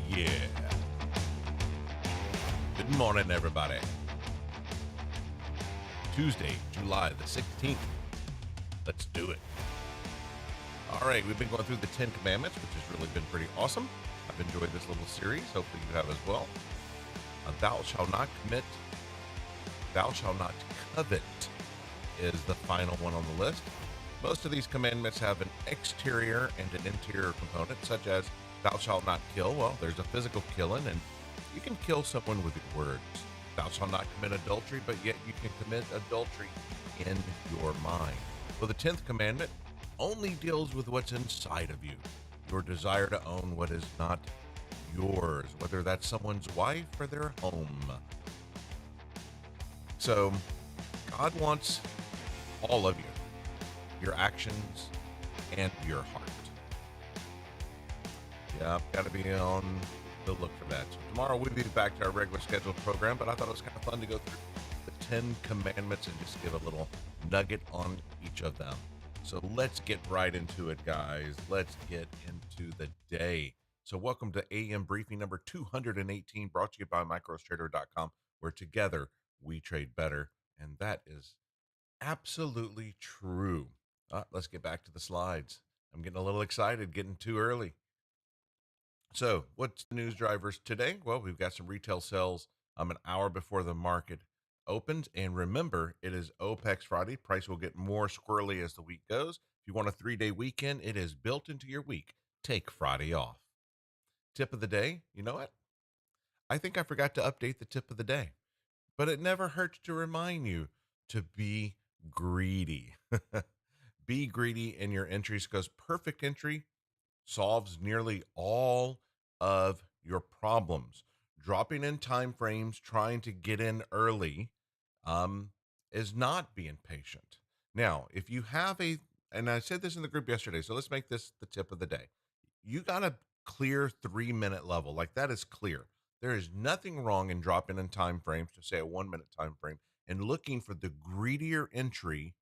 yeah. Good morning, everybody. Tuesday, July the 16th. Let's do it. All right, we've been going through the 10 Commandments, which has really been pretty awesome. I've enjoyed this little series. Hopefully you have as well. Thou shalt not commit, thou shalt not covet is the final one on the list. Most of these commandments have an exterior and an interior component, such as thou shalt not kill. Well, there's a physical killing, and you can kill someone with your words. Thou shalt not commit adultery, but yet you can commit adultery in your mind. Well, the 10th commandment only deals with what's inside of you, your desire to own what is not yours, whether that's someone's wife or their home. So God wants all of you, your actions and your heart. Yeah, got to be on the look for that. So tomorrow we'll be back to our regular scheduled program, but I thought it was kind of fun to go through the 10 commandments and just give a little nugget on each of them. So let's get right into it, guys. Let's get into the day. So welcome to AM briefing number 218, brought to you by microstrader.com, where together we trade better. And that is absolutely true. Let's get back to the slides. I'm getting a little excited, getting too early. So what's the news drivers today? Well, we've got some retail sales an hour before the market opens. And remember, it is OPEX Friday. Price will get more squirrely as the week goes. If you want a 3-day weekend, it is built into your week. Take Friday off. Tip of the day. You know what? I think I forgot to update the tip of the day, but it never hurts to remind you to be greedy. Be greedy in your entries, because perfect entry solves nearly all of your problems. Dropping in time frames, trying to get in early, is not being patient. Now, if you have and I said this in the group yesterday, so let's make this the tip of the day. You got a clear 3-minute level. Like, that is clear. There is nothing wrong in dropping in time frames to say a 1-minute time frame and looking for the greedier entry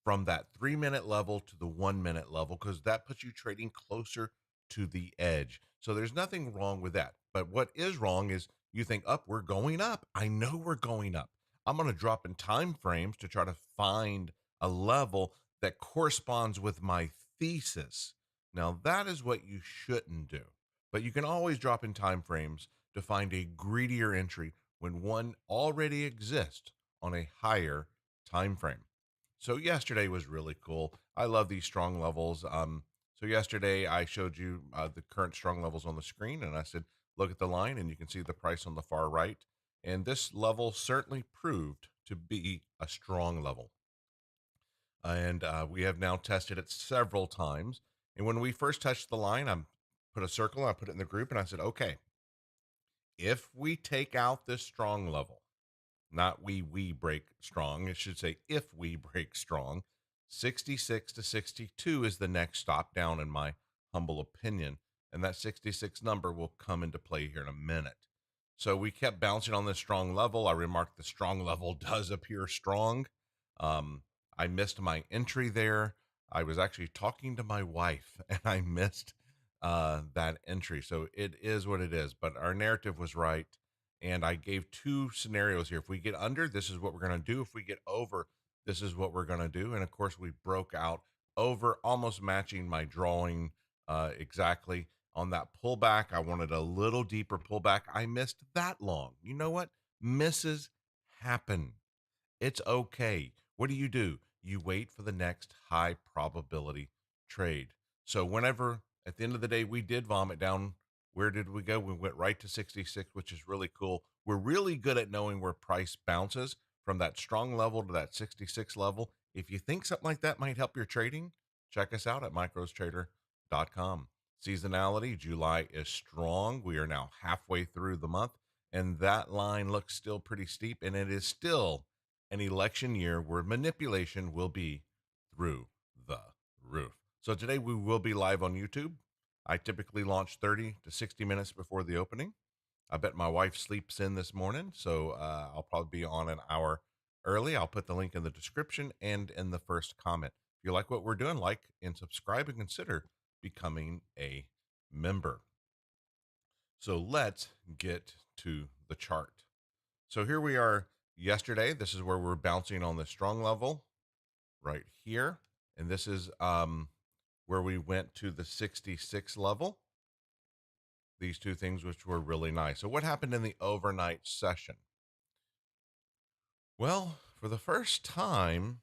from that 3-minute level to the 1-minute level, because that puts you trading closer to the edge. So there's nothing wrong with that. But what is wrong is you think, up, we're going up. I know we're going up. I'm going to drop in time frames to try to find a level that corresponds with my thesis. Now, that is what you shouldn't do. But you can always drop in time frames to find a greedier entry when one already exists on a higher time frame. So yesterday was really cool. I love these strong levels. So yesterday I showed you the current strong levels on the screen, and I said, look at the line, and you can see the price on the far right. And this level certainly proved to be a strong level. And we have now tested it several times. And when we first touched the line, I put a circle, I put it in the group, and I said, okay, if we take out this strong level, not we break strong, it should say if we break strong, 66 to 62 is the next stop down, in my humble opinion. And that 66 number will come into play here in a minute. So we kept bouncing on this strong level. I remarked the strong level does appear strong. I missed my entry there. I was actually talking to my wife and I missed that entry. So it is what it is. But our narrative was right. And I gave 2 scenarios here. If we get under, this is what we're going to do. If we get over, this is what we're going to do. And of course, we broke out over, almost matching my drawing exactly. On that pullback, I wanted a little deeper pullback. I missed that long. You know what? Misses happen. It's okay. What do? You wait for the next high probability trade. So whenever, at the end of the day, we did vomit down, where did we go? We went right to 66, which is really cool. We're really good at knowing where price bounces from that strong level to that 66 level. If you think something like that might help your trading, check us out at microstrader.com. Seasonality, July is strong. We are now halfway through the month, and that line looks still pretty steep, and it is still an election year where manipulation will be through the roof. So today we will be live on YouTube. I typically launch 30 to 60 minutes before the opening. I bet my wife sleeps in this morning, so I'll probably be on an hour early. I'll put the link in the description and in the first comment. If you like what we're doing, like and subscribe, and consider becoming a member. So let's get to the chart. So here we are yesterday. This is where we're bouncing on the strong level right here. And this is where we went to the 66 level. These two things, which were really nice. So what happened in the overnight session? Well, for the first time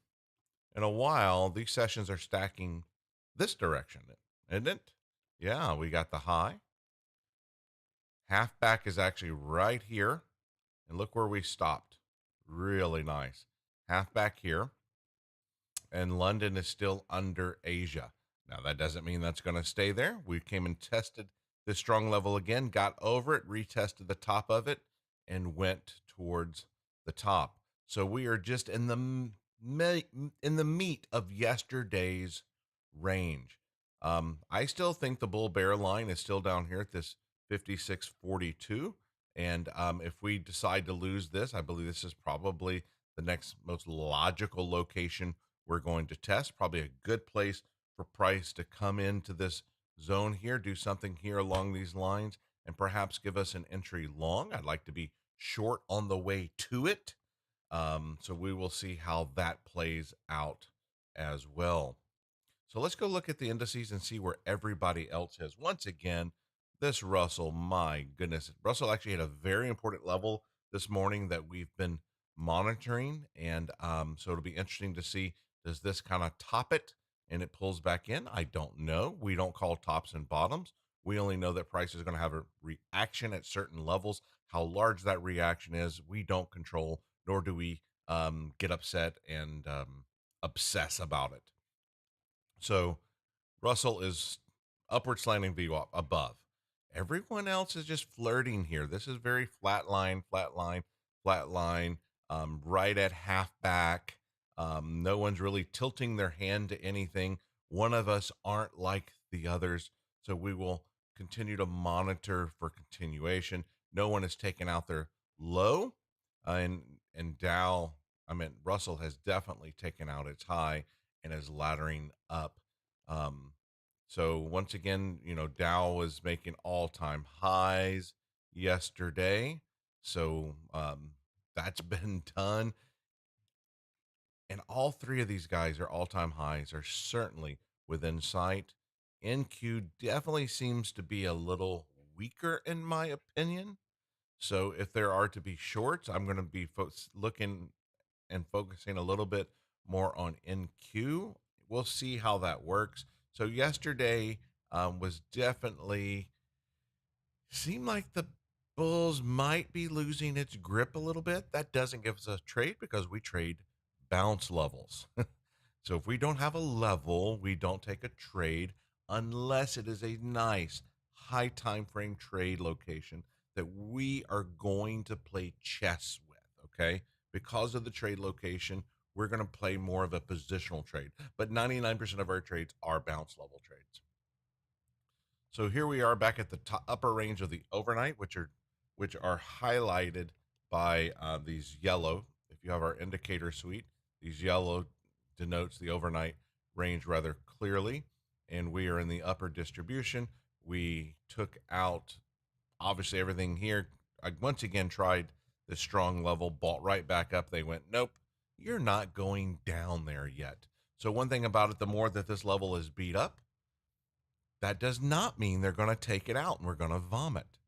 in a while, these sessions are stacking this direction, isn't it? Yeah, we got the high. Half back is actually right here. And look where we stopped. Really nice. Half back here. And London is still under Asia. Now, that doesn't mean that's going to stay there. We came and tested this strong level again, got over it, retested the top of it, and went towards the top. So we are just in the meat of yesterday's range. I still think the bull bear line is still down here at this 56.42. And if we decide to lose this, I believe this is probably the next most logical location we're going to test. Probably a good place for price to come into this zone here, do something here along these lines, and perhaps give us an entry long. I'd like to be short on the way to it. So we will see how that plays out as well. So let's go look at the indices and see where everybody else is. Once again, this Russell, my goodness, Russell actually had a very important level this morning that we've been monitoring. And so it'll be interesting to see, does this kind of top it and it pulls back in? I don't know. We don't call tops and bottoms. We only know that price is going to have a reaction at certain levels. How large that reaction is, we don't control, nor do we get upset and obsess about it. So Russell is upward slanting VWAP above. Everyone else is just flirting here. This is very flat line, flat line, flat line, right at half back. No one's really tilting their hand to anything. One of us aren't like the others. So we will continue to monitor for continuation. No one has taken out their low. And Russell has definitely taken out its high and is laddering up. Um, so once again, Dow was making all-time highs yesterday. So that's been done. And all three of these guys are all-time highs are certainly within sight. NQ definitely seems to be a little weaker in my opinion. So if there are to be shorts, I'm going to be looking and focusing a little bit more on NQ. We'll see how that works. So yesterday was definitely seemed like the Bulls might be losing its grip a little bit. That doesn't give us a trade because we trade bounce levels. So if we don't have a level, we don't take a trade unless it is a nice high time frame trade location that we are going to play chess with. Okay. Because of the trade location, we're going to play more of a positional trade, but 99% of our trades are bounce level trades. So here we are back at the upper range of the overnight, which are highlighted by these yellow. If you have our indicator suite, these yellow denotes the overnight range rather clearly, and we are in the upper distribution. We took out obviously everything here. I once again tried the strong level, bought right back up. They went, nope, you're not going down there yet. So one thing about it, the more that this level is beat up, that does not mean they're going to take it out and we're going to vomit.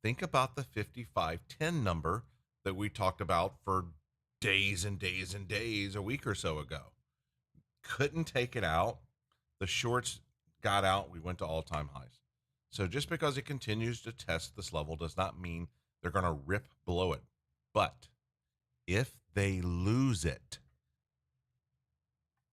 Think about the 5510 number that we talked about for days and days and days a week or so ago. Couldn't take it out. The shorts got out. We went to all-time highs. So just because it continues to test this level does not mean they're going to rip below it. But if they lose it,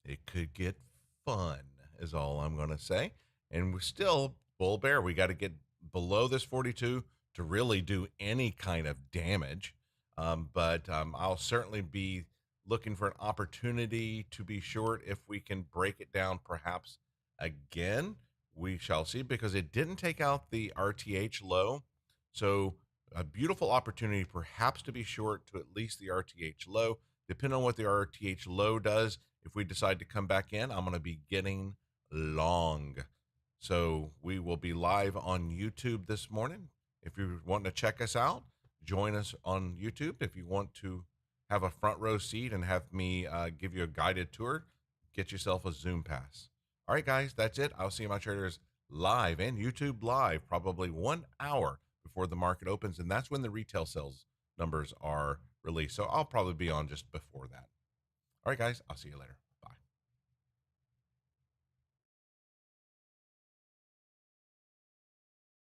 it could get fun, is all I'm going to say. And we're still bull bear. We got to get below this 42 to really do any kind of damage. But I'll certainly be looking for an opportunity to be short if we can break it down perhaps again. We shall see, because it didn't take out the RTH low. So a beautiful opportunity perhaps to be short to at least the RTH low. Depending on what the RTH low does, if we decide to come back in, I'm going to be getting long. So we will be live on YouTube this morning. If you're wanting to check us out, join us on YouTube. If you want to have a front row seat and have me give you a guided tour, get yourself a Zoom pass. All right, guys, that's it. I'll see you, my traders, live and YouTube live, probably 1 hour before the market opens. And that's when the retail sales numbers are released. So I'll probably be on just before that. All right, guys, I'll see you later.